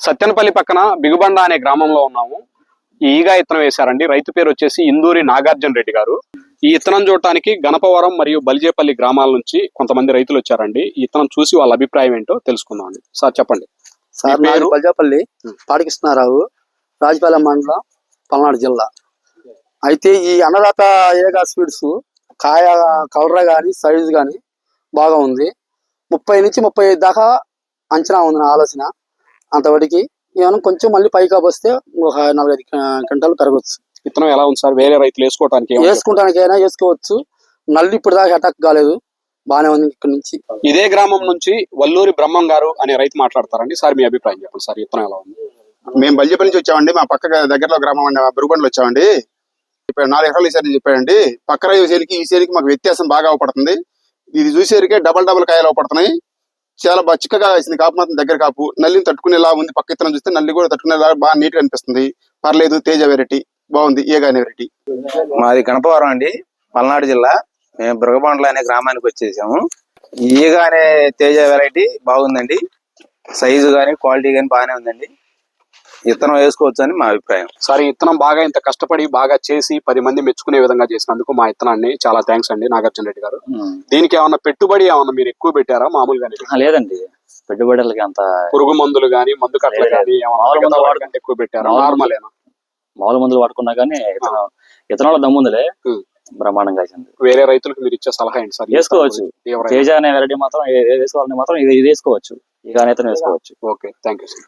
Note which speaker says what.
Speaker 1: సత్యనపల్లి పక్కన బిగుబండ అనే గ్రామంలో ఉన్నాము. ఈ ఈగా ఇత్తనం వేశారండి. రైతు పేరు వచ్చేసి ఇందూరి నాగార్జున రెడ్డి గారు. ఈ ఇత్తనం చూడటానికి గణపవరం మరియు బలిజేపల్లి గ్రామాల నుంచి కొంతమంది రైతులు వచ్చారండి. ఈ ఇత్తనం చూసి వాళ్ళ అభిప్రాయం ఏంటో తెలుసుకుందాం అండి. సార్ చెప్పండి.
Speaker 2: సార్ పేరు బలిజేపల్లి పాడికృష్ణారావు, రాజపాలెం మండలం, పల్నాడు జిల్లా. అయితే ఈ అన్నదాత ఏగా స్వీట్స్ కాయ కలర్ గాని సైజు గాని బాగా ఉంది. 30 నుంచి 35 దాకా అంచనా ఉంది నా ఆలోచన. అంతవరకు ఏమైనా కొంచెం మళ్ళీ పైకి వస్తే ఒక 4-5 క్వింటాలు పెరగవచ్చు.
Speaker 1: విత్తనం ఎలా ఉంది సార్? వేరే రైతులు వేసుకోవటానికైనా
Speaker 2: వేసుకోవచ్చు. నల్లి ఇప్పుడు దాకా అటాక్ కాలేదు, బాగానే ఉంది. ఇక్కడ నుంచి
Speaker 1: ఇదే గ్రామం నుంచి వల్లూరి బ్రహ్మం గారు అనే రైతు మాట్లాడతారండి. సార్ మీ అభిప్రాయం చెప్పండి సార్, విత్తనం ఎలా ఉంది?
Speaker 3: మేము బల్జేపల్లి నుంచి వచ్చామండి. మా పక్క దగ్గరలో గ్రామం అండి, బురుగుబండ్లు వచ్చామండి. ఇప్పుడు 4 ఎకరాలు ఈసారి చెప్పాడండి. పక్క రైతు సేరికి ఈ సేరికి మాకు వ్యత్యాసం బాగా అవపడుతుంది. ఇది చూసేరికే డబల్ కాయలు అవపడుతున్నాయి. చాలా బాగా చిక్కగా వేసింది. కాపు మాత్రం దగ్గర కాపు, నల్లిని తట్టుకునేలా ఉంది. పక్క ఇత్తనం చూస్తే నల్లి కూడా తట్టుకునేలా బాగా నీట్ గా అనిపిస్తుంది. పర్లేదు, తేజ వెరైటీ బాగుంది. ఏగా వెరైటీ.
Speaker 4: మాది గణపవరం అండి, పల్నాడు జిల్లా. మేము బురుగుబండ్ల అనే గ్రామానికి వచ్చేసాము. ఈగా అనే తేజ వెరైటీ బాగుందండి. సైజు గానీ క్వాలిటీ గానీ బాగానే ఉందండి. ఇత్తనం వేసుకోవచ్చు అని మా అభిప్రాయం.
Speaker 1: సార్, ఈ ఇత్తనం బాగా ఇంత కష్టపడి బాగా చేసి 10 మంది మెచ్చుకునే విధంగా చేసినందుకు మా ఇత్తనాన్ని చాలా థ్యాంక్స్ అండి నాగార్జున రెడ్డి గారు. దీనికి ఏమన్నా పెట్టుబడి ఏమన్నా మీరు ఎక్కువ పెట్టారా మామూలుగానే?
Speaker 5: లేదండి, పెట్టుబడులకి అంత
Speaker 1: పురుగు మందులు గానీ మందు కట్టలు కానీ ఎక్కువ పెట్టారా? నార్మలేనా?
Speaker 5: మామూలు మందులు వాడుకున్నా కానీ ఇతనంలో దమ్ముందిలే, బ్రహ్మాండంగా వేసింది.
Speaker 1: వేరే రైతులకు మీరు ఇచ్చే సలహా ఏంటి సార్?
Speaker 5: వేసుకోవచ్చు. తేజ అనే వెరైటీ మాత్రం వేసుకోవాలని మాత్రం ఇది వేసుకోవచ్చు. ఇక ఇతను వేసుకోవచ్చు.
Speaker 1: Okay, thank you sir.